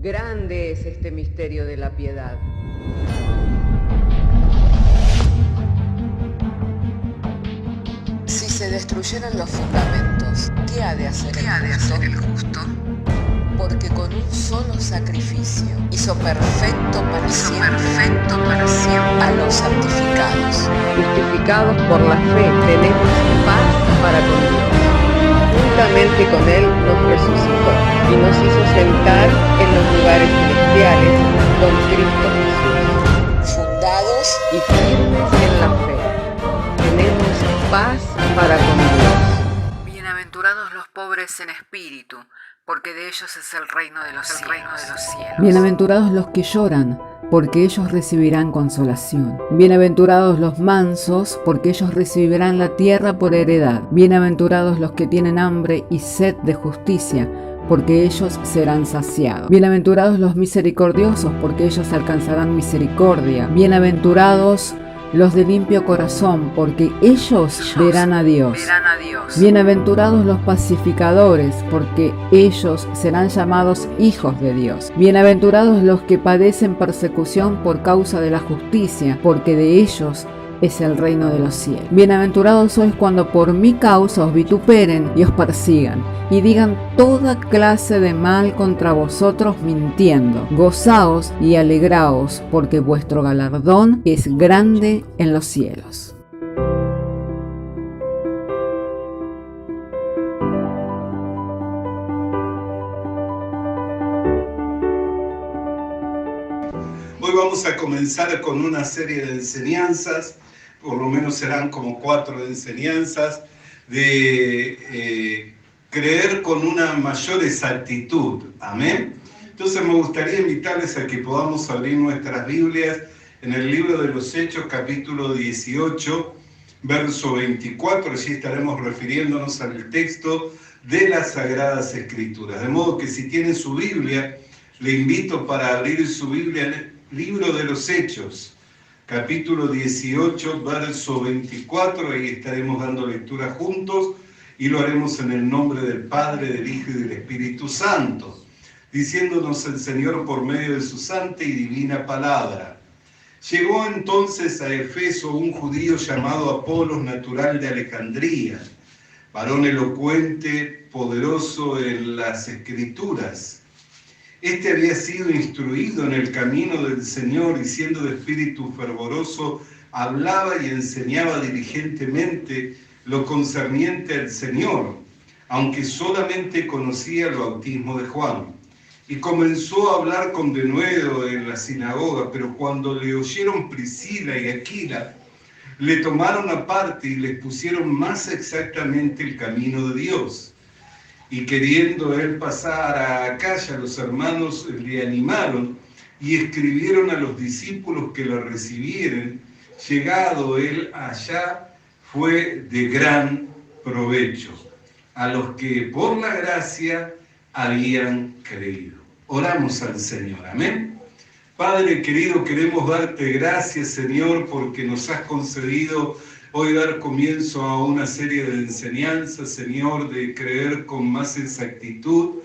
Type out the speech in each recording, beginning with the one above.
Grande es este misterio de la piedad. Si se destruyeran los fundamentos, ¿qué ha de hacer el justo? Porque con un solo sacrificio hizo perfecto para siempre a los santificados. Justificados por la fe, tenemos paz para con Dios. Juntamente con Él nos resucitó y nos hizo sentar en los lugares celestiales con Cristo Jesús. Fundados y firmes en la fe, tenemos paz para con Dios. Bienaventurados los pobres en espíritu, porque de ellos es el reino de los cielos. Bienaventurados los que lloran, porque ellos recibirán consolación. Bienaventurados los mansos, porque ellos recibirán la tierra por heredad. Bienaventurados los que tienen hambre y sed de justicia, porque ellos serán saciados. Bienaventurados los misericordiosos, porque ellos alcanzarán misericordia. Bienaventurados los de limpio corazón, porque ellos verán a Dios. Bienaventurados los pacificadores, porque ellos serán llamados hijos de Dios. Bienaventurados los que padecen persecución por causa de la justicia, porque de ellos es el reino de los cielos. Bienaventurados sois cuando por mi causa os vituperen y os persigan, y digan toda clase de mal contra vosotros mintiendo. Gozaos y alegraos, porque vuestro galardón es grande en los cielos. Hoy vamos a comenzar con una serie de enseñanzas, por lo menos serán como 4 enseñanzas, de creer con una mayor exactitud. Amén. Entonces me gustaría invitarles a que podamos abrir nuestras Biblias en el libro de los Hechos, capítulo 18, verso 24. Allí estaremos refiriéndonos al texto de las Sagradas Escrituras. De modo que si tienen su Biblia, le invito para abrir su Biblia en el libro de los Hechos, capítulo 18, verso 24. Ahí estaremos dando lectura juntos y lo haremos en el nombre del Padre, del Hijo y del Espíritu Santo, diciéndonos el Señor por medio de su santa y divina palabra. Llegó entonces a Efeso un judío llamado Apolos, natural de Alejandría, varón elocuente, poderoso en las Escrituras. Este había sido instruido en el camino del Señor y siendo de espíritu fervoroso, hablaba y enseñaba diligentemente lo concerniente al Señor, aunque solamente conocía el bautismo de Juan. Y comenzó a hablar con denuedo en la sinagoga, pero cuando le oyeron Priscila y Aquila, le tomaron aparte y les pusieron más exactamente el camino de Dios. Y queriendo él pasar a Acaya, los hermanos le animaron y escribieron a los discípulos que lo recibieran. Llegado él allá, fue de gran provecho a los que por la gracia habían creído. Oramos al Señor. Amén. Padre querido, queremos darte gracias, Señor, porque nos has concedido hoy dar comienzo a una serie de enseñanzas, Señor, de creer con más exactitud.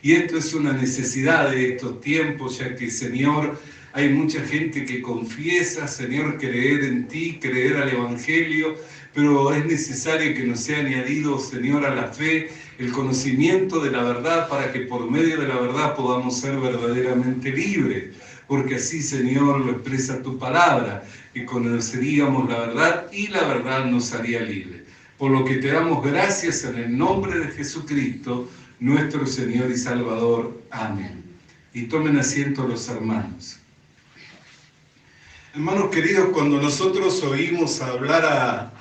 Y esto es una necesidad de estos tiempos, ya que, Señor, hay mucha gente que confiesa, Señor, creer en ti, creer al Evangelio, pero es necesario que nos sea añadido, Señor, a la fe el conocimiento de la verdad, para que por medio de la verdad podamos ser verdaderamente libres. Porque así, Señor, lo expresa tu palabra, que conoceríamos la verdad y la verdad nos haría libres. Por lo que te damos gracias en el nombre de Jesucristo, nuestro Señor y Salvador. Amén. Y tomen asiento los hermanos. Hermanos queridos, cuando nosotros oímos hablar a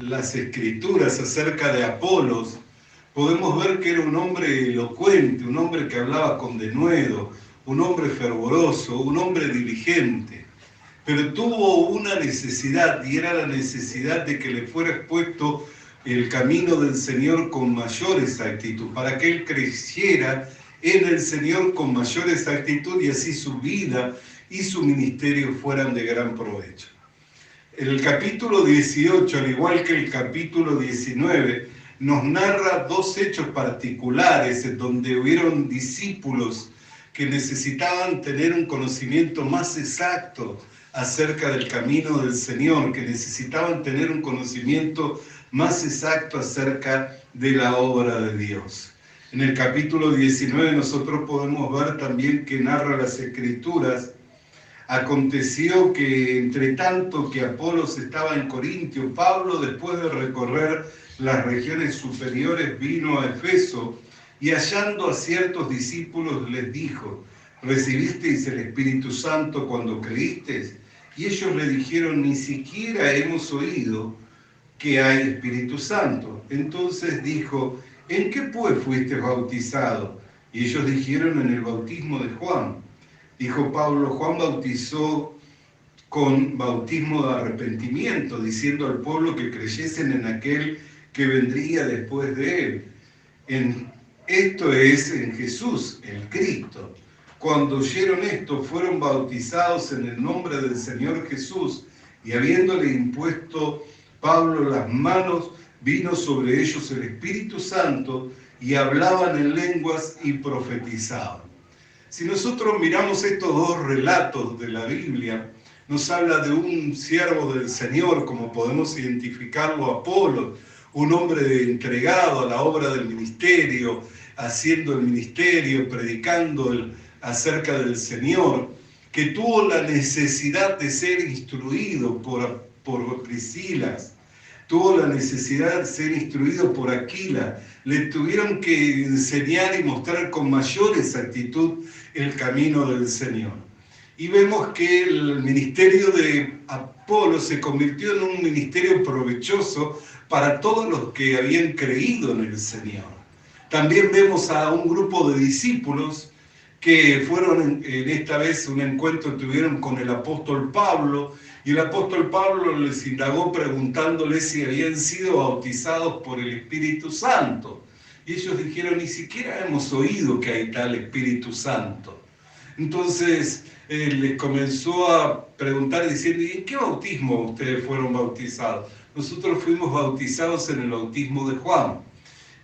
las Escrituras acerca de Apolos, podemos ver que era un hombre elocuente, un hombre que hablaba con denuedo, un hombre fervoroso, un hombre diligente, pero tuvo una necesidad, y era la necesidad de que le fuera expuesto el camino del Señor con mayor exactitud, para que él creciera en el Señor con mayor exactitud y así su vida y su ministerio fueran de gran provecho. El capítulo 18, al igual que el capítulo 19, nos narra 2 hechos particulares en donde hubieron discípulos que necesitaban tener un conocimiento más exacto acerca del camino del Señor, que necesitaban tener un conocimiento más exacto acerca de la obra de Dios. En el capítulo 19 nosotros podemos ver también que narra las Escrituras. Aconteció que entre tanto que Apolos estaba en Corintio, Pablo, después de recorrer las regiones superiores, vino a Efeso y hallando a ciertos discípulos les dijo: ¿recibisteis el Espíritu Santo cuando creísteis? Y ellos le dijeron: ni siquiera hemos oído que hay Espíritu Santo. Entonces dijo: ¿en qué pues fuiste bautizado? Y ellos dijeron: en el bautismo de Juan. Dijo Pablo: Juan bautizó con bautismo de arrepentimiento, diciendo al pueblo que creyesen en aquel que vendría después de él. Esto es, en Jesús, el Cristo. Cuando oyeron esto, fueron bautizados en el nombre del Señor Jesús, y habiéndole impuesto Pablo las manos, vino sobre ellos el Espíritu Santo, y hablaban en lenguas y profetizaban. Si nosotros miramos estos dos relatos de la Biblia, nos habla de un siervo del Señor, como podemos identificarlo a Apolo, un hombre entregado a la obra del ministerio, haciendo el ministerio, predicando acerca del Señor, que tuvo la necesidad de ser instruido por Priscilas, tuvo la necesidad de ser instruido por Aquila. Le tuvieron que enseñar y mostrar con mayor exactitud el camino del Señor. Y vemos que el ministerio de Apolo se convirtió en un ministerio provechoso para todos los que habían creído en el Señor. También vemos a un grupo de discípulos que fueron en esta vez un encuentro que tuvieron con el apóstol Pablo, y el apóstol Pablo les indagó preguntándoles si habían sido bautizados por el Espíritu Santo. Y ellos dijeron: ni siquiera hemos oído que hay tal Espíritu Santo. Entonces les comenzó a preguntar diciendo: ¿y en qué bautismo ustedes fueron bautizados? Nosotros fuimos bautizados en el bautismo de Juan.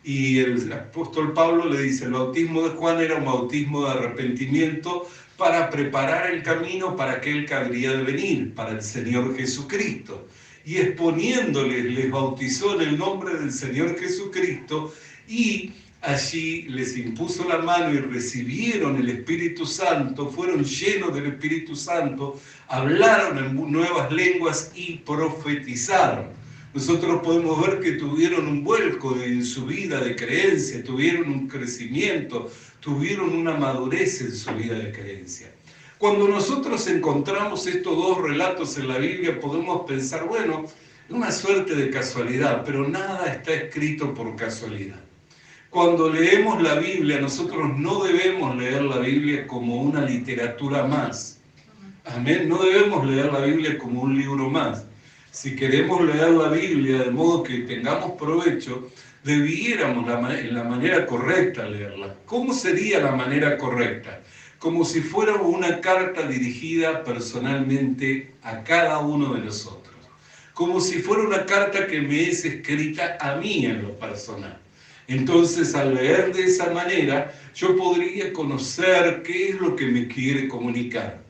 Y el apóstol Pablo le dice: el bautismo de Juan era un bautismo de arrepentimiento para preparar el camino para aquel que habría de venir, para el Señor Jesucristo. Y exponiéndoles, les bautizó en el nombre del Señor Jesucristo, y allí les impuso la mano y recibieron el Espíritu Santo, fueron llenos del Espíritu Santo, hablaron en nuevas lenguas y profetizaron. Nosotros podemos ver que tuvieron un vuelco en su vida de creencia, tuvieron un crecimiento, tuvieron una madurez en su vida de creencia. Cuando nosotros encontramos estos dos relatos en la Biblia, podemos pensar: bueno, es una suerte de casualidad, pero nada está escrito por casualidad. Cuando leemos la Biblia, nosotros no debemos leer la Biblia como una literatura más. Amén. No debemos leer la Biblia como un libro más. Si queremos leer la Biblia de modo que tengamos provecho, debiéramos en la manera correcta leerla. ¿Cómo sería la manera correcta? Como si fuera una carta dirigida personalmente a cada uno de nosotros. Como si fuera una carta que me es escrita a mí en lo personal. Entonces, al leer de esa manera, yo podría conocer qué es lo que me quiere comunicar.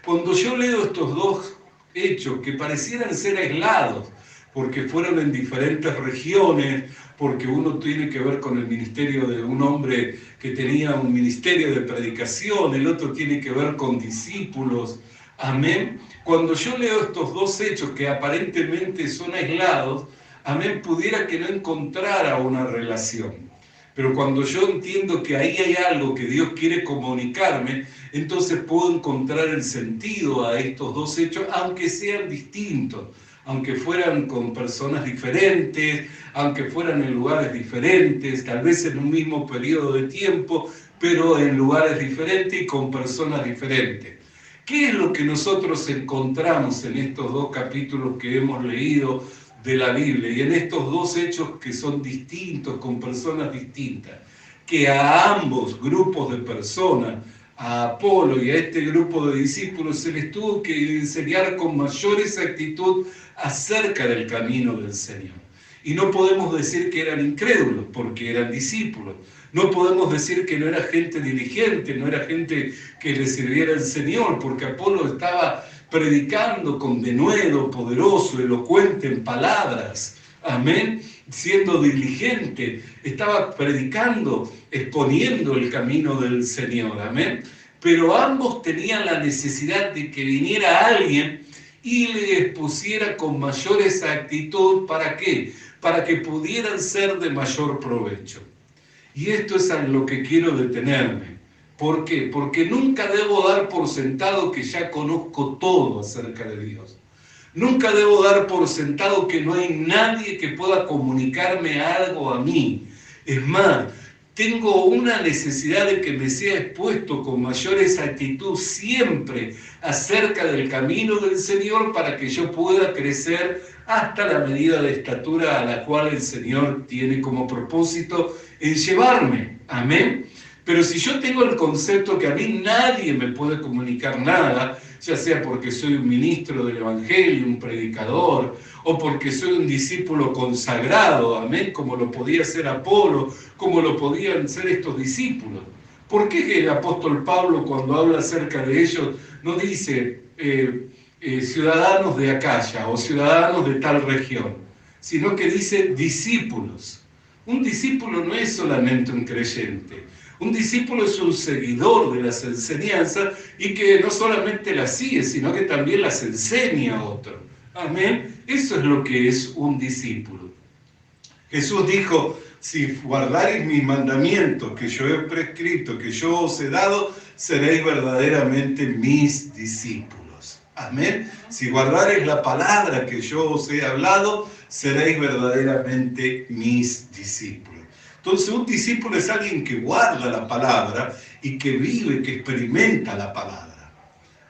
Cuando yo leo estos dos hechos que parecieran ser aislados, porque fueron en diferentes regiones, porque uno tiene que ver con el ministerio de un hombre que tenía un ministerio de predicación, el otro tiene que ver con discípulos, amén. Cuando yo leo estos dos hechos que aparentemente son aislados, amén, pudiera que no encontrara una relación. Pero cuando yo entiendo que ahí hay algo que Dios quiere comunicarme, entonces puedo encontrar el sentido a estos dos hechos, aunque sean distintos, aunque fueran con personas diferentes, aunque fueran en lugares diferentes, tal vez en un mismo periodo de tiempo, pero en lugares diferentes y con personas diferentes. ¿Qué es lo que nosotros encontramos en estos dos capítulos que hemos leído de la Biblia y en estos dos hechos que son distintos, con personas distintas? Que a ambos grupos de personas, a Apolo y a este grupo de discípulos, se les tuvo que enseñar con mayor exactitud acerca del camino del Señor. Y no podemos decir que eran incrédulos, porque eran discípulos. No podemos decir que no era gente diligente, no era gente que le sirviera al Señor, porque Apolo estaba predicando con denuedo, poderoso, elocuente en palabras, amén, siendo diligente, estaba predicando, exponiendo el camino del Señor, amén. Pero ambos tenían la necesidad de que viniera alguien y le expusiera con mayor exactitud. ¿Para qué? Para que pudieran ser de mayor provecho. Y esto es a lo que quiero detenerme. ¿Por qué? Porque nunca debo dar por sentado que ya conozco todo acerca de Dios. Nunca debo dar por sentado que no hay nadie que pueda comunicarme algo a mí. Es más, tengo una necesidad de que me sea expuesto con mayor exactitud siempre acerca del camino del Señor para que yo pueda crecer hasta la medida de estatura a la cual el Señor tiene como propósito en llevarme. Amén. Pero si yo tengo el concepto que a mí nadie me puede comunicar nada, ya sea porque soy un ministro del Evangelio, un predicador, o porque soy un discípulo consagrado, amén, como lo podía ser Apolo, como lo podían ser estos discípulos. ¿Por qué el apóstol Pablo, cuando habla acerca de ellos, no dice ciudadanos de Acaya o ciudadanos de tal región, sino que dice discípulos? Un discípulo no es solamente un creyente. Un discípulo es un seguidor de las enseñanzas y que no solamente las sigue, sino que también las enseña a otro. Amén. Eso es lo que es un discípulo. Jesús dijo, si guardaréis mis mandamientos que yo he prescrito, que yo os he dado, seréis verdaderamente mis discípulos. Amén. Si guardaréis la palabra que yo os he hablado, seréis verdaderamente mis discípulos. Entonces un discípulo es alguien que guarda la palabra y que vive, que experimenta la palabra.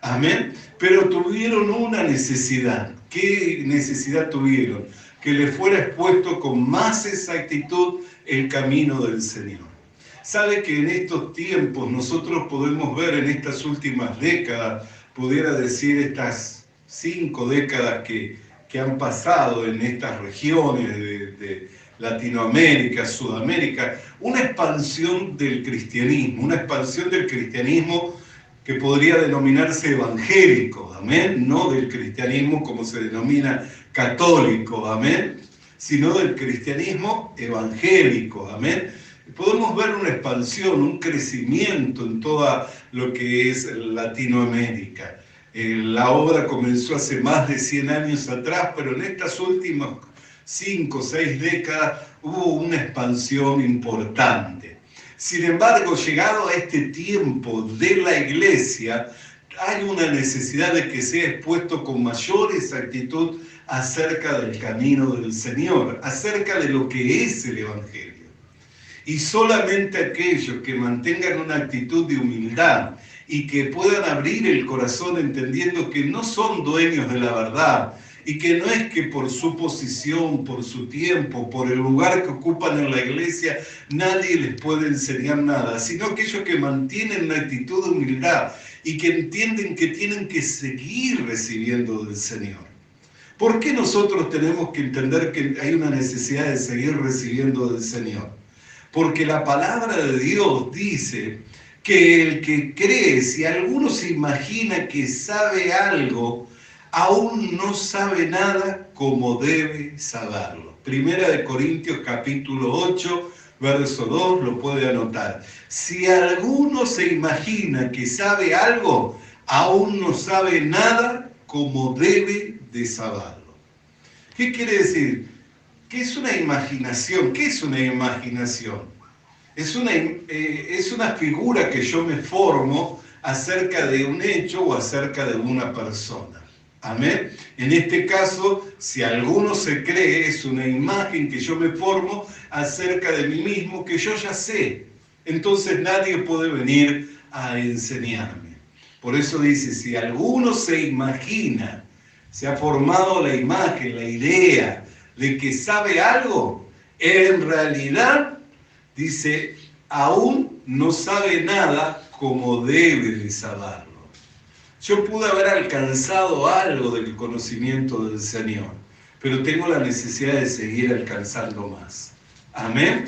Amén. Pero tuvieron una necesidad. ¿Qué necesidad tuvieron? Que les fuera expuesto con más exactitud el camino del Señor. Sabe que en estos tiempos nosotros podemos ver en estas últimas décadas, pudiera decir estas 5 décadas que han pasado en estas regiones de Latinoamérica, Sudamérica, una expansión del cristianismo que podría denominarse evangélico, amén, no del cristianismo como se denomina católico, amén, sino del cristianismo evangélico, amén. Podemos ver una expansión, un crecimiento en toda lo que es Latinoamérica. La obra comenzó hace más de 100 años atrás, pero en estas últimas 5 o 6 décadas hubo una expansión importante. Sin embargo, llegado a este tiempo de la iglesia, hay una necesidad de que sea expuesto con mayor exactitud acerca del camino del Señor, acerca de lo que es el Evangelio. Y solamente aquellos que mantengan una actitud de humildad y que puedan abrir el corazón entendiendo que no son dueños de la verdad, y que no es que por su posición, por su tiempo, por el lugar que ocupan en la iglesia, nadie les puede enseñar nada, sino aquellos que mantienen una actitud de humildad y que entienden que tienen que seguir recibiendo del Señor. ¿Por qué nosotros tenemos que entender que hay una necesidad de seguir recibiendo del Señor? Porque la palabra de Dios dice que el que cree, si alguno se imagina que sabe algo, aún no sabe nada como debe saberlo. Primera de Corintios capítulo 8, verso 2, lo puede anotar. Si alguno se imagina que sabe algo, aún no sabe nada como debe de saberlo. ¿Qué quiere decir? ¿Qué es una imaginación? ¿Qué es una imaginación? Es una figura que yo me formo acerca de un hecho o acerca de una persona. Amén. En este caso, si alguno se cree, es una imagen que yo me formo acerca de mí mismo que yo ya sé. Entonces nadie puede venir a enseñarme. Por eso dice, si alguno se imagina, se ha formado la imagen, la idea de que sabe algo, en realidad, dice, aún no sabe nada como debe de saberlo. Yo pude haber alcanzado algo del conocimiento del Señor, pero tengo la necesidad de seguir alcanzando más. Amén.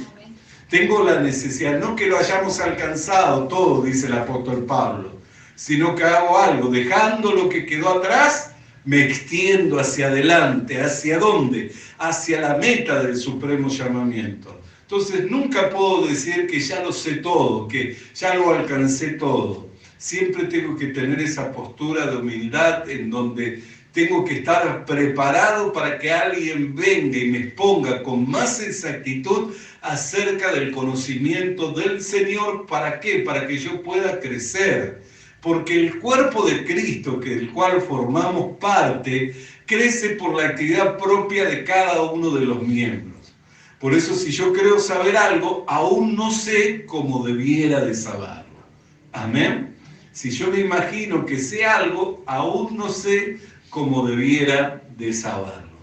Tengo la necesidad, no que lo hayamos alcanzado todo, dice el apóstol Pablo, sino que hago algo, dejando lo que quedó atrás, me extiendo hacia adelante. ¿Hacia dónde? Hacia la meta del supremo llamamiento. Entonces nunca puedo decir que ya lo sé todo, que ya lo alcancé todo. Siempre tengo que tener esa postura de humildad en donde tengo que estar preparado para que alguien venga y me exponga con más exactitud acerca del conocimiento del Señor. ¿Para qué? Para que yo pueda crecer. Porque el cuerpo de Cristo, del cual formamos parte, crece por la actividad propia de cada uno de los miembros. Por eso, si yo creo saber algo, aún no sé cómo debiera de saberlo. Amén. Si yo me imagino que sé algo, aún no sé cómo debiera de saberlo.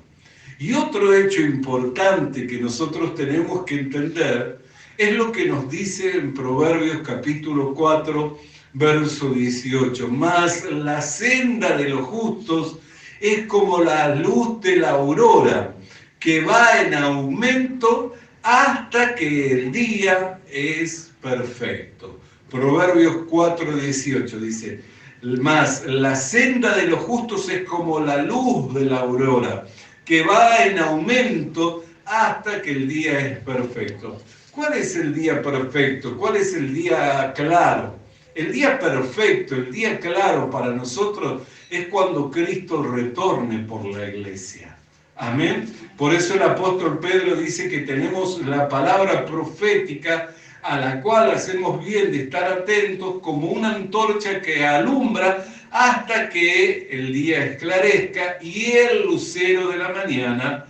Y otro hecho importante que nosotros tenemos que entender es lo que nos dice en Proverbios capítulo 4, verso 18. Mas la senda de los justos es como la luz de la aurora, que va en aumento hasta que el día es perfecto. Proverbios 4, 18 dice, mas la senda de los justos es como la luz de la aurora, que va en aumento hasta que el día es perfecto. ¿Cuál es el día perfecto? ¿Cuál es el día claro? El día perfecto, el día claro para nosotros es cuando Cristo retorne por la iglesia. Amén. Por eso el apóstol Pedro dice que tenemos la palabra profética a la cual hacemos bien de estar atentos como una antorcha que alumbra hasta que el día esclarezca y el lucero de la mañana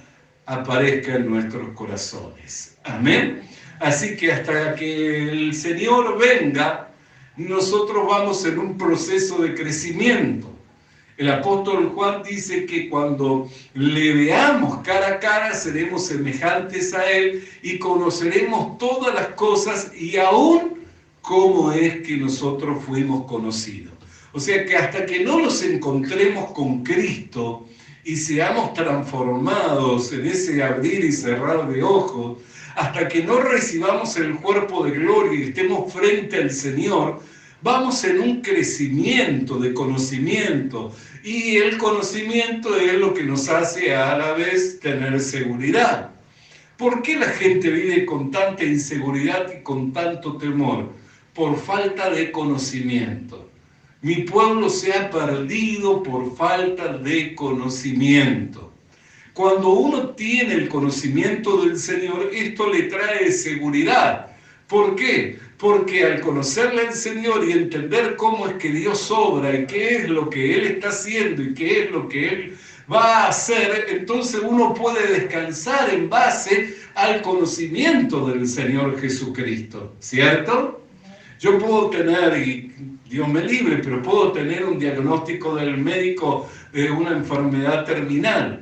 aparezca en nuestros corazones. Amén. Así que hasta que el Señor venga, nosotros vamos en un proceso de crecimiento. El apóstol Juan dice que cuando le veamos cara a cara seremos semejantes a Él y conoceremos todas las cosas y aún cómo es que nosotros fuimos conocidos. O sea que hasta que no nos encontremos con Cristo y seamos transformados en ese abrir y cerrar de ojos, hasta que no recibamos el cuerpo de gloria y estemos frente al Señor, vamos en un crecimiento de conocimiento, y el conocimiento es lo que nos hace a la vez tener seguridad. ¿Por qué la gente vive con tanta inseguridad y con tanto temor? Por falta de conocimiento. Mi pueblo se ha perdido por falta de conocimiento. Cuando uno tiene el conocimiento del Señor, esto le trae seguridad. ¿Por qué? Porque al conocerle al Señor y entender cómo es que Dios obra y qué es lo que Él está haciendo y qué es lo que Él va a hacer, entonces uno puede descansar en base al conocimiento del Señor Jesucristo, ¿cierto? Yo puedo tener, y Dios me libre, pero puedo tener un diagnóstico del médico de una enfermedad terminal.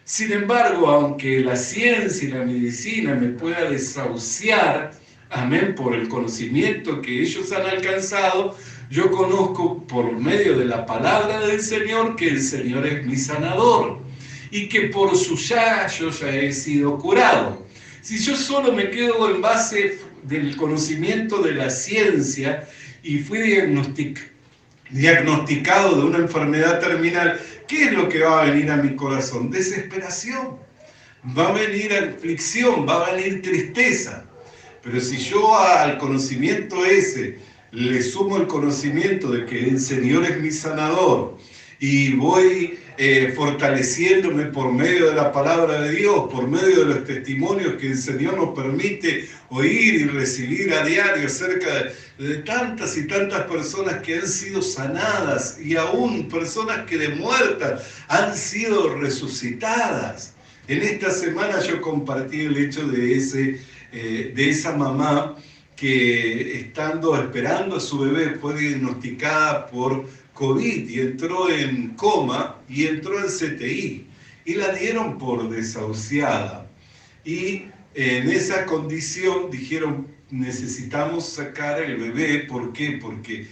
Sin embargo, aunque la ciencia y la medicina me pueda desahuciar, amén, por el conocimiento que ellos han alcanzado, yo conozco por medio de la palabra del Señor que el Señor es mi sanador y que por su llaga yo ya he sido curado. Si yo solo me quedo en base del conocimiento de la ciencia y fui diagnosticado de una enfermedad terminal, ¿qué es lo que va a venir a mi corazón? Desesperación, va a venir aflicción, va a venir tristeza. Pero si yo al conocimiento ese le sumo el conocimiento de que el Señor es mi sanador y voy fortaleciéndome por medio de la palabra de Dios, por medio de los testimonios que el Señor nos permite oír y recibir a diario acerca de tantas y tantas personas que han sido sanadas y aún personas que de muertas han sido resucitadas. En esta semana yo compartí el hecho de esa mamá que esperando a su bebé fue diagnosticada por COVID y entró en coma y entró en CTI y la dieron por desahuciada. Y en esa condición dijeron, necesitamos sacar el bebé. ¿Por qué? Porque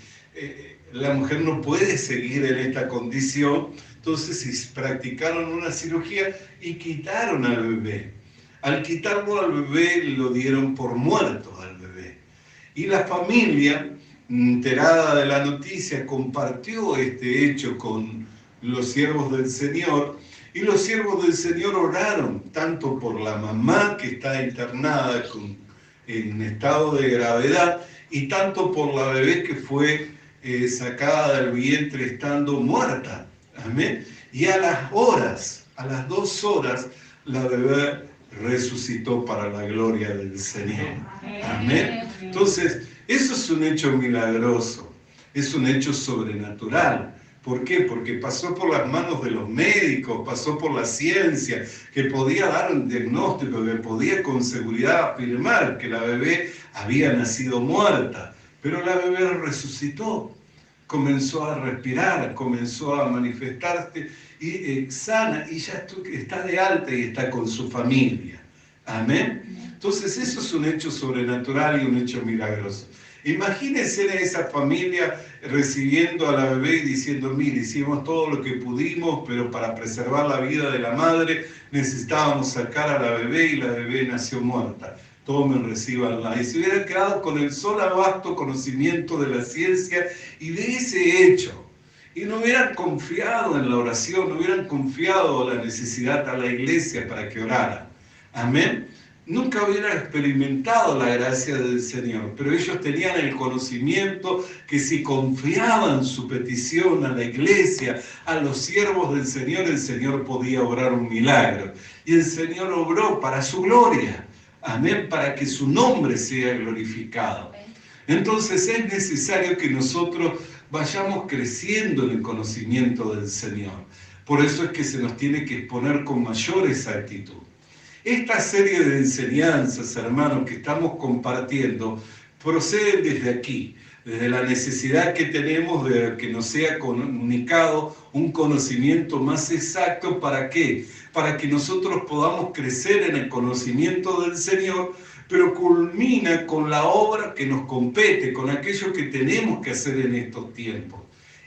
la mujer no puede seguir en esta condición. Entonces practicaron una cirugía y quitaron al bebé. Al quitarlo al bebé, lo dieron por muerto al bebé. Y la familia, enterada de la noticia, compartió este hecho con los siervos del Señor, y los siervos del Señor oraron tanto por la mamá que está internada en estado de gravedad, y tanto por la bebé que fue sacada del vientre estando muerta. Amén. Y a las 2 horas, la bebé resucitó para la gloria del Señor. Amén. Entonces, eso es un hecho milagroso, es un hecho sobrenatural. ¿Por qué? Porque pasó por las manos de los médicos, pasó por la ciencia, que podía dar un diagnóstico, que podía con seguridad afirmar que la bebé había nacido muerta. Pero la bebé resucitó, comenzó a respirar, comenzó a manifestarse y sana, y ya está de alta y está con su familia. Amén. Entonces eso es un hecho sobrenatural y un hecho milagroso. Imagínense a esa familia recibiendo a la bebé y diciendo: mire, hicimos todo lo que pudimos, pero para preservar la vida de la madre necesitábamos sacar a la bebé y la bebé nació muerta. Tomen, recíbanla. Y se hubieran quedado con el solo vasto conocimiento de la ciencia y de ese hecho. Y no hubieran confiado en la oración, no hubieran confiado la necesidad a la iglesia para que orara. Amén. Nunca hubieran experimentado la gracia del Señor, pero ellos tenían el conocimiento que si confiaban su petición a la iglesia, a los siervos del Señor, el Señor podía obrar un milagro. Y el Señor obró para su gloria. Amén, para que su nombre sea glorificado. Entonces es necesario que nosotros vayamos creciendo en el conocimiento del Señor. Por eso es que se nos tiene que exponer con mayor exactitud. Esta serie de enseñanzas, hermanos, que estamos compartiendo, proceden desde aquí, desde la necesidad que tenemos de que nos sea comunicado un conocimiento más exacto. ¿Para qué? Para que nosotros podamos crecer en el conocimiento del Señor, pero culmina con la obra que nos compete, con aquello que tenemos que hacer en estos tiempos.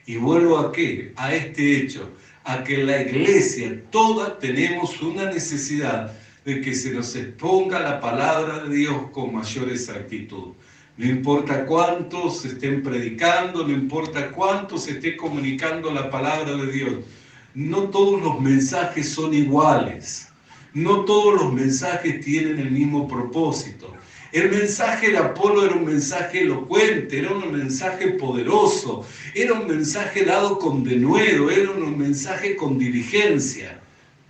Y vuelvo a qué, a este hecho, a que la iglesia toda tenemos una necesidad de que se nos exponga la palabra de Dios con mayor exactitud. No importa cuántos estén predicando, no importa cuántos esté comunicando la palabra de Dios, no todos los mensajes son iguales, no todos los mensajes tienen el mismo propósito. El mensaje de Apolo era un mensaje elocuente, era un mensaje poderoso, era un mensaje dado con denuedo, era un mensaje con diligencia.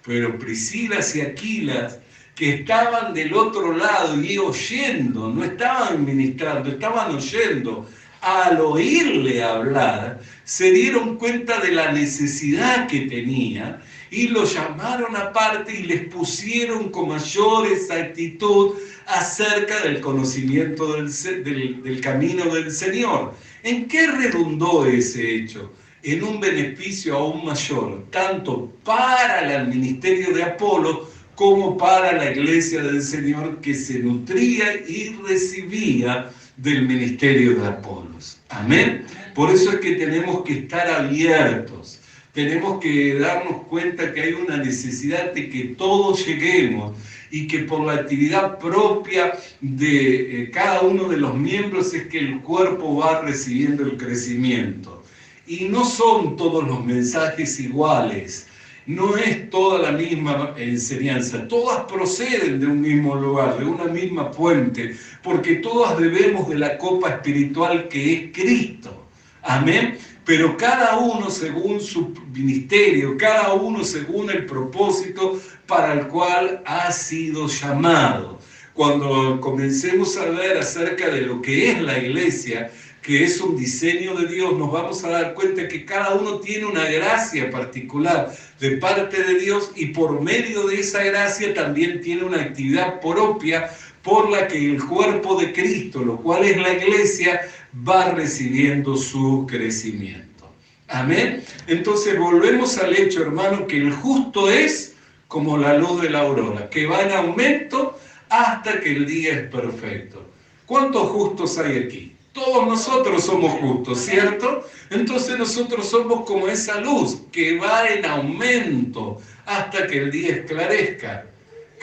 Pero Priscila y Aquila, que estaban del otro lado y oyendo, no estaban ministrando, estaban oyendo, al oírle hablar, se dieron cuenta de la necesidad que tenía y lo llamaron aparte y les pusieron con mayor exactitud acerca del conocimiento del camino del Señor. ¿En qué redundó ese hecho? En un beneficio aún mayor, tanto para el ministerio de Apolo como para la iglesia del Señor, que se nutría y recibía del ministerio de Apolos. Amén. Por eso es que tenemos que estar abiertos, tenemos que darnos cuenta que hay una necesidad de que todos lleguemos y que por la actividad propia de cada uno de los miembros es que el cuerpo va recibiendo el crecimiento. Y no son todos los mensajes iguales. No es toda la misma enseñanza, todas proceden de un mismo lugar, de una misma fuente, porque todas bebemos de la copa espiritual que es Cristo. Amén. Pero cada uno según su ministerio, cada uno según el propósito para el cual ha sido llamado. Cuando comencemos a ver acerca de lo que es la iglesia, que es un diseño de Dios, nos vamos a dar cuenta que cada uno tiene una gracia particular de parte de Dios y por medio de esa gracia también tiene una actividad propia por la que el cuerpo de Cristo, lo cual es la iglesia, va recibiendo su crecimiento. Amén. Entonces volvemos al hecho, hermano, que el justo es como la luz de la aurora, que va en aumento hasta que el día es perfecto. ¿Cuántos justos hay aquí? Todos nosotros somos justos, ¿cierto? Entonces nosotros somos como esa luz que va en aumento hasta que el día esclarezca.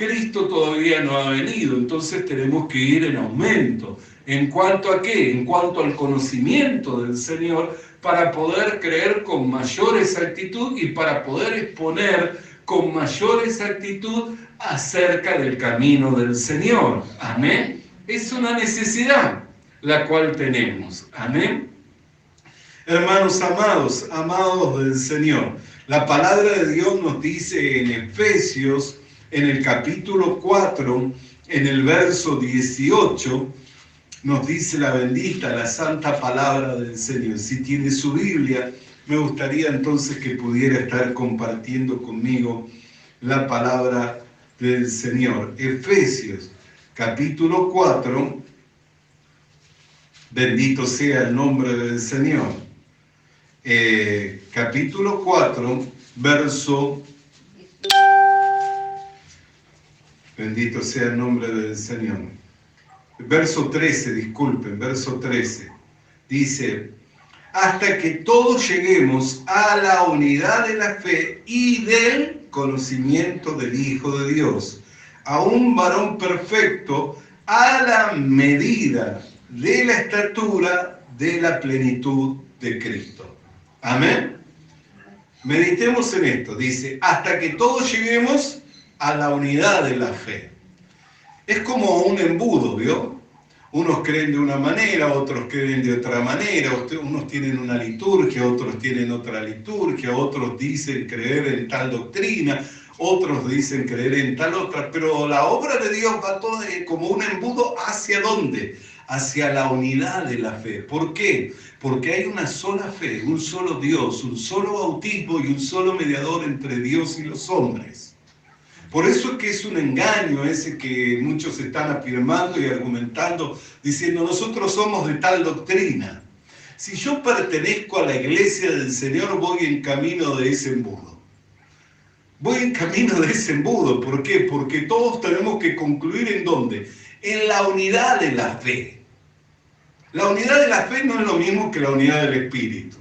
Cristo todavía no ha venido, entonces tenemos que ir en aumento. ¿En cuanto a qué? En cuanto al conocimiento del Señor, para poder creer con mayor exactitud y para poder exponer con mayor exactitud acerca del camino del Señor. Amén. Es una necesidad la cual tenemos. Amén. Hermanos amados, amados del Señor, la palabra de Dios nos dice en Efesios, en el capítulo 4, en el verso 18, nos dice la bendita, la santa palabra del Señor. Si tiene su Biblia, me gustaría entonces que pudiera estar compartiendo conmigo la palabra del Señor. Efesios, capítulo 4, bendito sea el nombre del Señor. Capítulo 4, verso... Bendito sea el nombre del Señor. Verso 13, disculpen, verso 13. Dice, hasta que todos lleguemos a la unidad de la fe y del conocimiento del Hijo de Dios, a un varón perfecto, a la medida de la estatura de la plenitud de Cristo. Amén. Meditemos en esto. Dice, hasta que todos lleguemos a la unidad de la fe. Es como un embudo, ¿vio? Unos creen de una manera, otros creen de otra manera, unos tienen una liturgia, otros tienen otra liturgia, otros dicen creer en tal doctrina, otros dicen creer en tal otra, pero la obra de Dios va todo como un embudo. ¿Hacia dónde? Hacia la unidad de la fe. ¿Por qué? Porque hay una sola fe, un solo Dios, un solo bautismo y un solo mediador entre Dios y los hombres. Por eso es que es un engaño ese que muchos están afirmando y argumentando, diciendo nosotros somos de tal doctrina. Si yo pertenezco a la iglesia del Señor, voy en camino de ese embudo. Voy en camino de ese embudo. ¿Por qué? Porque todos tenemos que concluir ¿en dónde? En la unidad de la fe. La unidad de la fe no es lo mismo que la unidad del Espíritu.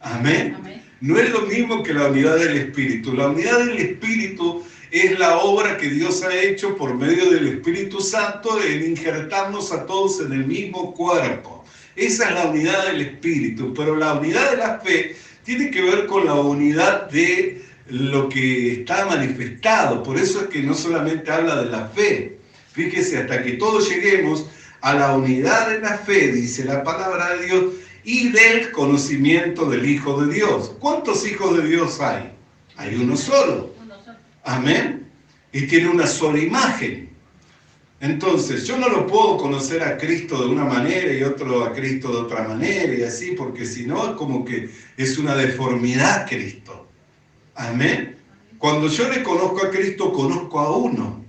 Amén. Amén. No es lo mismo que la unidad del Espíritu. La unidad del Espíritu es la obra que Dios ha hecho por medio del Espíritu Santo en injertarnos a todos en el mismo cuerpo. Esa es la unidad del Espíritu. Pero la unidad de la fe tiene que ver con la unidad de lo que está manifestado. Por eso es que no solamente habla de la fe. Fíjese, hasta que todos lleguemos a la unidad de la fe, dice la palabra de Dios, y del conocimiento del Hijo de Dios. ¿Cuántos hijos de Dios hay? Hay uno solo. Amén. Y tiene una sola imagen. Entonces, yo no lo puedo conocer a Cristo de una manera y otro a Cristo de otra manera y así, porque si no es como que es una deformidad Cristo. Amén. Cuando yo le conozco a Cristo, conozco a uno.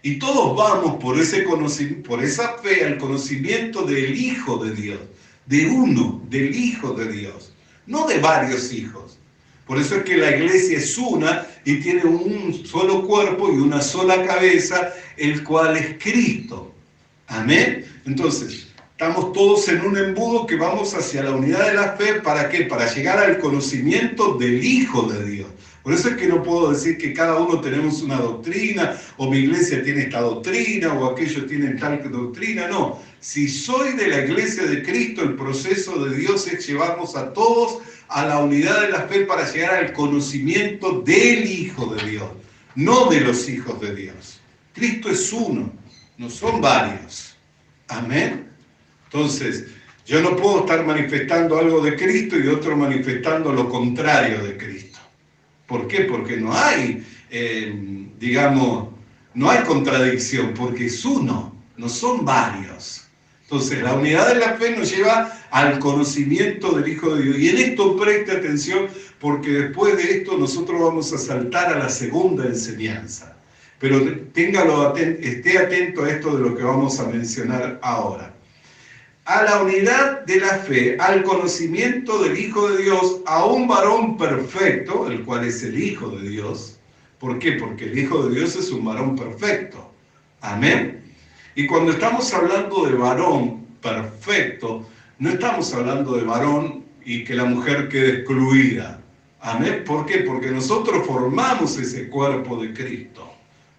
Y todos vamos por esa fe al conocimiento del Hijo de Dios. De uno, del Hijo de Dios. No de varios hijos. Por eso es que la iglesia es una y tiene un solo cuerpo y una sola cabeza, el cual es Cristo. Amén. Entonces, estamos todos en un embudo que vamos hacia la unidad de la fe. ¿Para qué? Para llegar al conocimiento del Hijo de Dios. Por eso es que no puedo decir que cada uno tenemos una doctrina, o mi iglesia tiene esta doctrina, o aquellos tienen tal doctrina. No. Si soy de la iglesia de Cristo, el proceso de Dios es llevarnos a todos a la unidad de la fe para llegar al conocimiento del Hijo de Dios, no de los hijos de Dios. Cristo es uno, no son varios. Amén. Entonces, yo no puedo estar manifestando algo de Cristo y otro manifestando lo contrario de Cristo. ¿Por qué? Porque no hay, no hay contradicción, porque es uno, no son varios. Entonces, la unidad de la fe nos lleva al conocimiento del Hijo de Dios. Y en esto preste atención, porque después de esto nosotros vamos a saltar a la segunda enseñanza. Pero esté atento a esto de lo que vamos a mencionar ahora. A la unidad de la fe, al conocimiento del Hijo de Dios, a un varón perfecto, el cual es el Hijo de Dios. ¿Por qué? Porque el Hijo de Dios es un varón perfecto. Amén. Y cuando estamos hablando de varón perfecto, no estamos hablando de varón y que la mujer quede excluida. Amén. ¿Por qué? Porque nosotros formamos ese cuerpo de Cristo.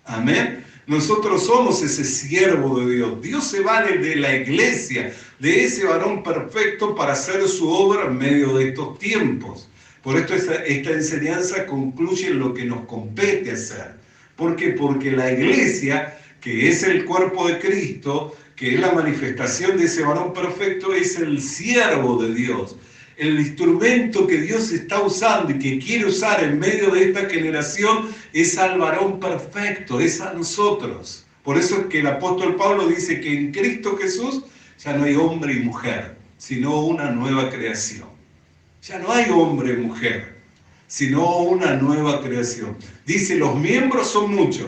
Amén. Nosotros somos ese siervo de Dios. Dios se vale de la iglesia, de ese varón perfecto para hacer su obra en medio de estos tiempos. Por esto esta enseñanza concluye en lo que nos compete hacer. ¿Por qué? Porque la iglesia, que es el cuerpo de Cristo, que es la manifestación de ese varón perfecto, es el siervo de Dios. El instrumento que Dios está usando y que quiere usar en medio de esta generación es al varón perfecto, es a nosotros. Por eso es que el apóstol Pablo dice que en Cristo Jesús ya no hay hombre y mujer, sino una nueva creación. Ya no hay hombre y mujer, sino una nueva creación. Dice, los miembros son muchos,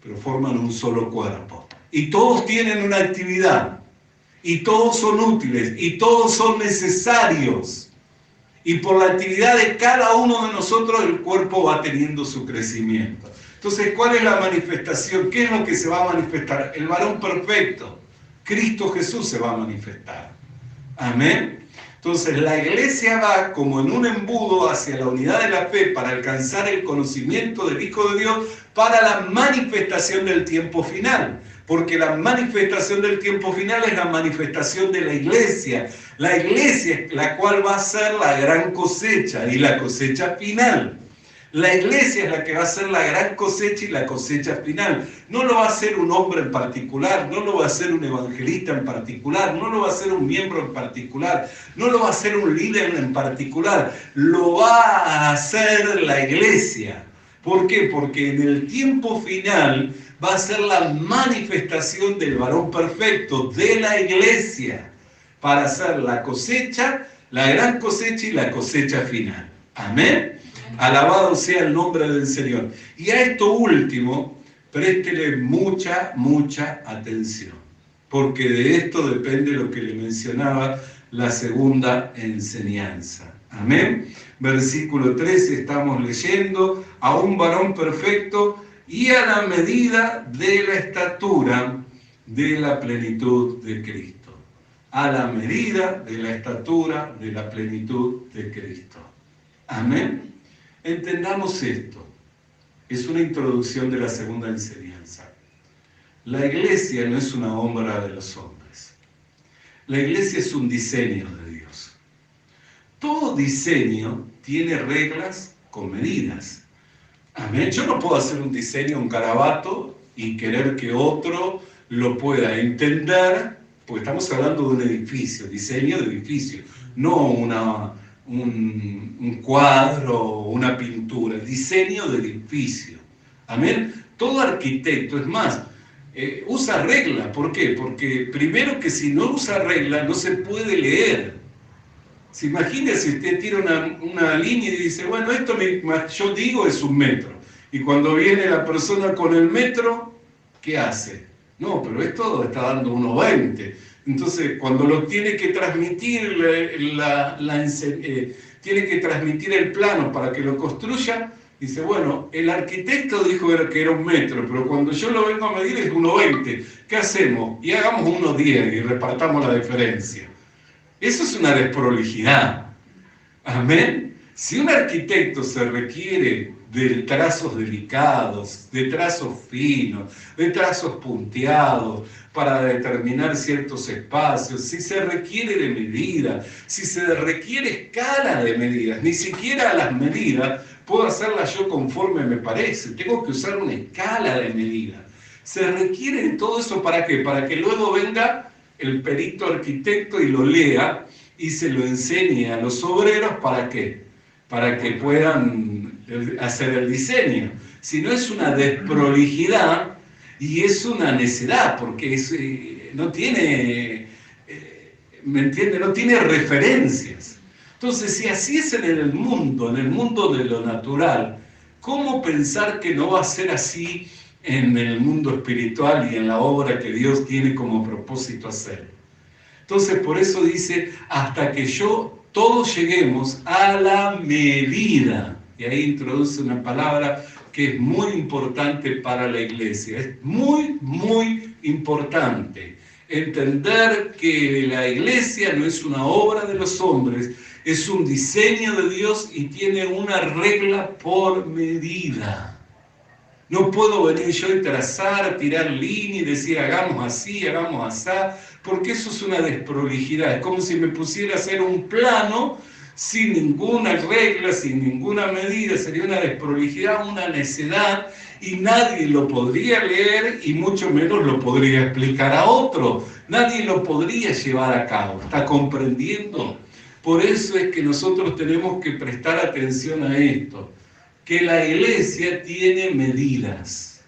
pero forman un solo cuerpo. Y todos tienen una actividad. Y todos son útiles, y todos son necesarios. Y por la actividad de cada uno de nosotros, el cuerpo va teniendo su crecimiento. Entonces, ¿cuál es la manifestación? ¿Qué es lo que se va a manifestar? El varón perfecto. Cristo Jesús se va a manifestar. Amén. Entonces, la iglesia va como en un embudo hacia la unidad de la fe para alcanzar el conocimiento del Hijo de Dios para la manifestación del tiempo final. Porque la manifestación del tiempo final es la manifestación de la iglesia la cual va a ser la gran cosecha y la cosecha final. La iglesia es la que va a ser la gran cosecha y la cosecha final. No lo va a hacer un hombre en particular, no lo va a hacer un evangelista en particular, no lo va a hacer un miembro en particular, no lo va a hacer un líder en particular, lo va a hacer la iglesia. ¿Por qué? Porque en el tiempo final va a ser la manifestación del varón perfecto de la iglesia para hacer la cosecha, la gran cosecha y la cosecha final. Amén. Alabado sea el nombre del Señor. Y a esto último, préstele mucha atención, porque de esto depende lo que le mencionaba la segunda enseñanza. Amén. Versículo 13 estamos leyendo, a un varón perfecto y a la medida de la estatura de la plenitud de Cristo. A la medida de la estatura de la plenitud de Cristo. Amén. Entendamos esto. Es una introducción de la segunda enseñanza. La iglesia no es una obra de los hombres. La iglesia es un diseño de Dios. Todo diseño tiene reglas con medidas. Amén. Yo no puedo hacer un diseño, un garabato, y querer que otro lo pueda entender, porque estamos hablando de un edificio, diseño de edificio, no un cuadro o una pintura, diseño de edificio. Amén. Todo arquitecto, es más, usa regla. ¿Por qué? Porque primero que si no usa regla no se puede leer. Se imagina si usted tira una línea y dice, bueno, esto yo digo es 1 metro. Y cuando viene la persona con el metro, ¿qué hace? No, pero esto está dando 1,20. Entonces, cuando lo tiene que transmitir, tiene que transmitir el plano para que lo construya, dice, bueno, el arquitecto dijo que era 1 metro, pero cuando yo lo vengo a medir es 1,20. ¿Qué hacemos? Y hagamos 1,10 y repartamos la diferencia. Eso es una desprolijidad. Amén. Si un arquitecto se requiere de trazos delicados, de trazos finos, de trazos punteados, para determinar ciertos espacios, si se requiere de medida, si se requiere escala de medidas, ni siquiera las medidas puedo hacerlas yo conforme me parece, tengo que usar una escala de medidas. Se requiere de todo eso, ¿para qué? Para que luego venga el perito arquitecto y lo lea y se lo enseñe a los obreros, ¿para qué? Para que puedan hacer el diseño. Si no, es una desprolijidad y es una necedad, porque no tiene, ¿me entiende? No tiene referencias. Entonces, si así es en el mundo de lo natural, ¿cómo pensar que no va a ser así en el mundo espiritual y en la obra que Dios tiene como propósito hacer? Entonces, por eso dice, hasta que todos lleguemos a la medida. Y ahí introduce una palabra que es muy importante para la iglesia. Es muy importante entender que la iglesia no es una obra de los hombres, es un diseño de Dios y tiene una regla por medida. No puedo venir yo y trazar, tirar línea y decir hagamos así, hagamos así, porque eso es una desprolijidad. Es como si me pusiera a hacer un plano sin ninguna regla, sin ninguna medida. Sería una desprolijidad, una necedad, y nadie lo podría leer y mucho menos lo podría explicar a otro. Nadie lo podría llevar a cabo. ¿Está comprendiendo? Por eso es que nosotros tenemos que prestar atención a esto, que la iglesia tiene medidas.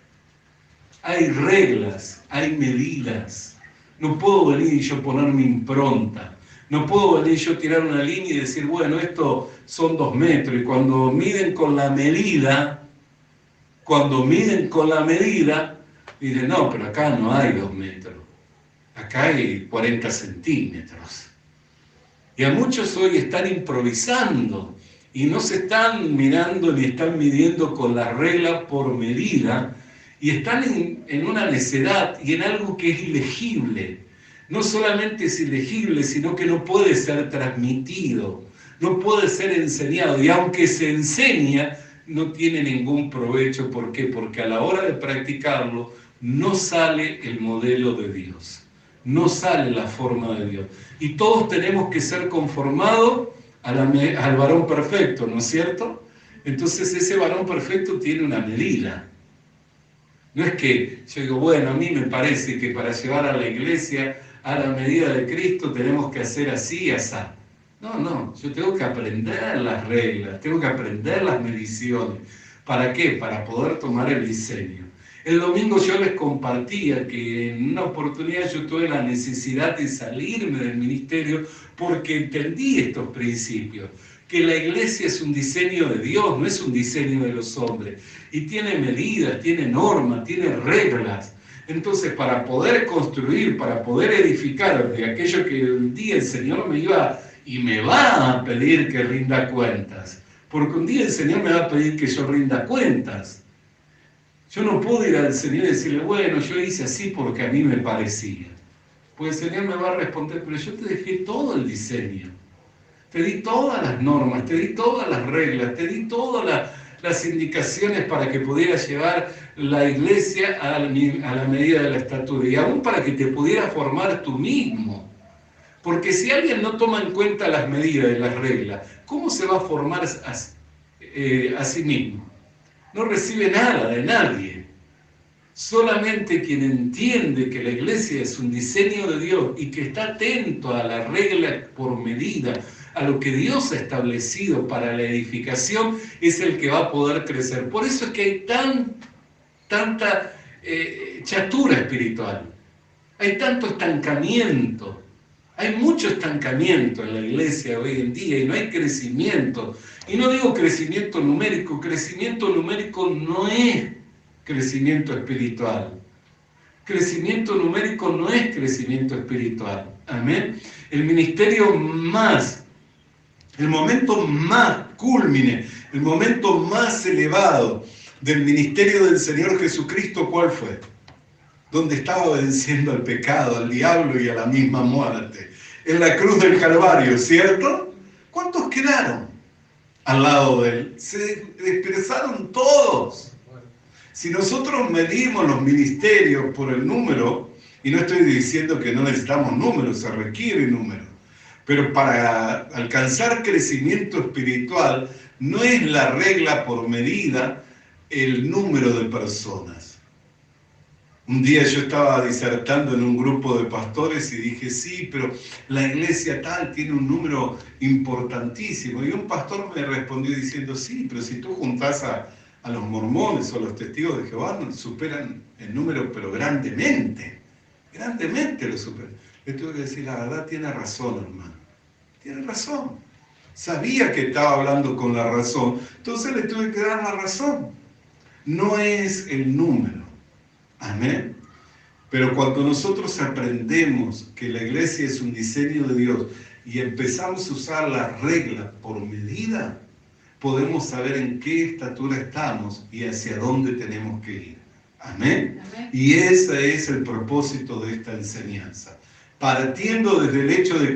Hay reglas, hay medidas. No puedo venir y yo poner mi impronta. No puedo venir yo tirar una línea y decir, bueno, esto son 2 metros. Y cuando miden con la medida, dicen, no, pero acá no hay 2 metros. Acá hay 40 centímetros. Y a muchos hoy están improvisando y no se están mirando ni están midiendo con la regla por medida, y están en una necedad y en algo que es ilegible. No solamente es ilegible, sino que no puede ser transmitido, no puede ser enseñado, y aunque se enseña, no tiene ningún provecho. ¿Por qué? Porque a la hora de practicarlo no sale el modelo de Dios, no sale la forma de Dios. Y todos tenemos que ser conformados al varón perfecto, ¿no es cierto? Entonces ese varón perfecto tiene una medida. No es que yo digo, bueno, a mí me parece que para llevar a la iglesia a la medida de Cristo tenemos que hacer así y así. No, yo tengo que aprender las reglas, tengo que aprender las mediciones. ¿Para qué? Para poder tomar el diseño. El domingo yo les compartía que en una oportunidad yo tuve la necesidad de salirme del ministerio porque entendí estos principios, que la iglesia es un diseño de Dios, no es un diseño de los hombres, y tiene medidas, tiene normas, tiene reglas. Entonces, para poder construir, para poder edificar de aquello que un día el Señor me iba y me va a pedir que rinda cuentas, porque un día el Señor me va a pedir que yo rinda cuentas. Yo no puedo ir al Señor y decirle, bueno, yo hice así porque a mí me parecía. Pues el Señor me va a responder, pero yo te dejé todo el diseño. Te di todas las normas, te di todas las reglas, te di todas las indicaciones para que pudieras llevar la iglesia a la medida de la estatura, y aún para que te pudieras formar tú mismo. Porque si alguien no toma en cuenta las medidas y las reglas, ¿cómo se va a formar a sí mismo? No recibe nada de nadie. Solamente quien entiende que la iglesia es un diseño de Dios y que está atento a la regla por medida, a lo que Dios ha establecido para la edificación, es el que va a poder crecer. Por eso es que hay tanta chatura espiritual, hay tanto estancamiento. Hay mucho estancamiento en la iglesia hoy en día y no hay crecimiento. Y no digo crecimiento numérico no es crecimiento espiritual. Crecimiento numérico no es crecimiento espiritual. Amén. El ministerio el momento más cúlmine, el momento más elevado del ministerio del Señor Jesucristo, ¿cuál fue? Donde estaba venciendo al pecado, al diablo y a la misma muerte. En la cruz del Calvario, ¿cierto? ¿Cuántos quedaron al lado de él? Se dispersaron todos. Si nosotros medimos los ministerios por el número, y no estoy diciendo que no necesitamos números, se requiere número, pero para alcanzar crecimiento espiritual no es la regla por medida el número de personas. Un día yo estaba disertando en un grupo de pastores y dije, sí, pero la iglesia tal tiene un número importantísimo. Y un pastor me respondió diciendo, sí, pero si tú juntás a los mormones o a los testigos de Jehová, superan el número, pero grandemente lo superan. Le tuve que decir, la verdad, tiene razón, hermano, tiene razón. Sabía que estaba hablando con la razón, entonces le tuve que dar la razón. No es el número. Amén. Pero cuando nosotros aprendemos que la iglesia es un diseño de Dios y empezamos a usar las reglas por medida, podemos saber en qué estatura estamos y hacia dónde tenemos que ir. Amén. Amén. Y ese es el propósito de esta enseñanza. Partiendo desde el hecho de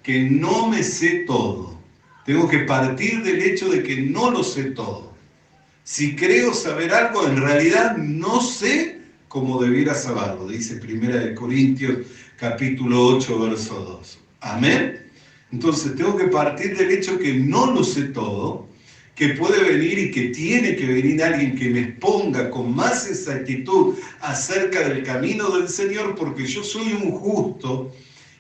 que no me sé todo. Tengo que partir del hecho de que no lo sé todo. Si creo saber algo, en realidad no sé cómo debiera saberlo, dice 1 Corintios capítulo 8, verso 2. Amén. Entonces tengo que partir del hecho que no lo sé todo, que puede venir y que tiene que venir alguien que me exponga con más exactitud acerca del camino del Señor, porque yo soy un justo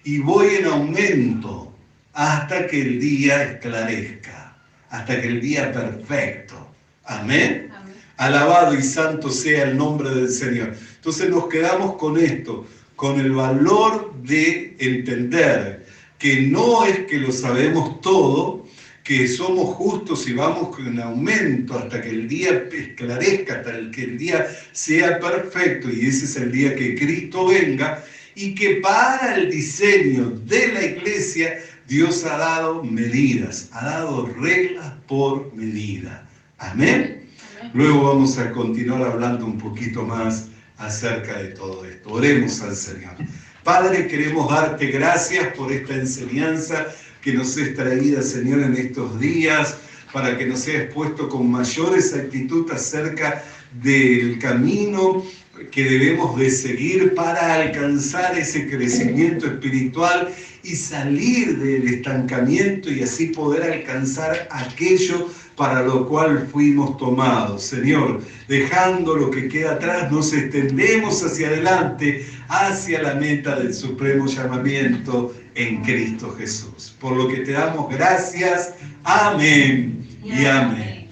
y voy en aumento hasta que el día esclarezca, hasta que el día perfecto. Amén. Amén. Alabado y santo sea el nombre del Señor. Entonces nos quedamos con esto, con el valor de entender que no es que lo sabemos todo, que somos justos y vamos en aumento hasta que el día esclarezca, hasta que el día sea perfecto, y ese es el día que Cristo venga, y que para el diseño de la iglesia Dios ha dado medidas, ha dado reglas por medida. Amén. Amén. Luego vamos a continuar hablando un poquito más acerca de todo esto. Oremos al Señor. Padre, queremos darte gracias por esta enseñanza que nos es traída, Señor, en estos días, para que nos seas puesto con mayor exactitud acerca del camino que debemos de seguir para alcanzar ese crecimiento espiritual y salir del estancamiento y así poder alcanzar aquello para lo cual fuimos tomados. Señor, dejando lo que queda atrás, nos extendemos hacia adelante, hacia la meta del supremo llamamiento en Cristo Jesús. Por lo que te damos gracias. Amén y amén.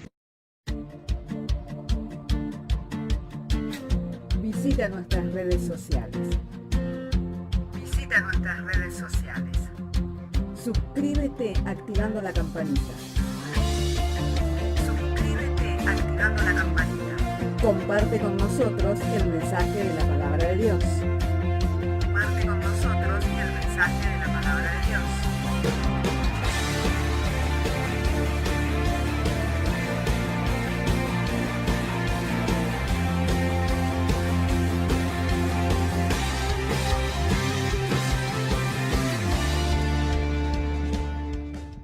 Visita nuestras redes sociales. Suscríbete activando la campanita. Comparte con nosotros el mensaje de la palabra de Dios.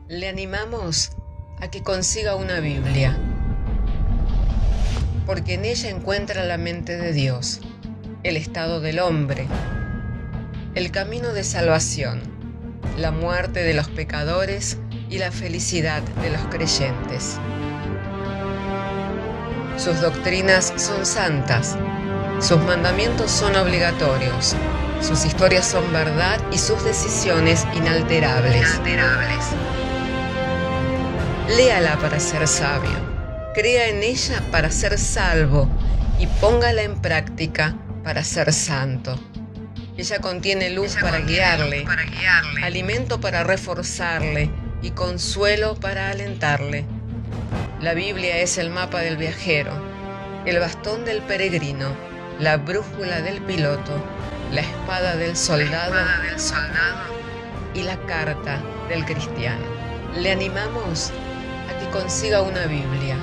Le animamos a que consiga una Biblia, porque en ella encuentra la mente de Dios, el estado del hombre, el camino de salvación, la muerte de los pecadores y la felicidad de los creyentes. Sus doctrinas son santas, sus mandamientos son obligatorios, sus historias son verdad y sus decisiones inalterables. Léala para ser sabio, crea en ella para ser salvo y póngala en práctica para ser santo. Ella contiene luz para guiarle, alimento para reforzarle y consuelo para alentarle. La Biblia es el mapa del viajero, el bastón del peregrino, la brújula del piloto, la espada del soldado y la carta del cristiano. Le animamos a que consiga una Biblia.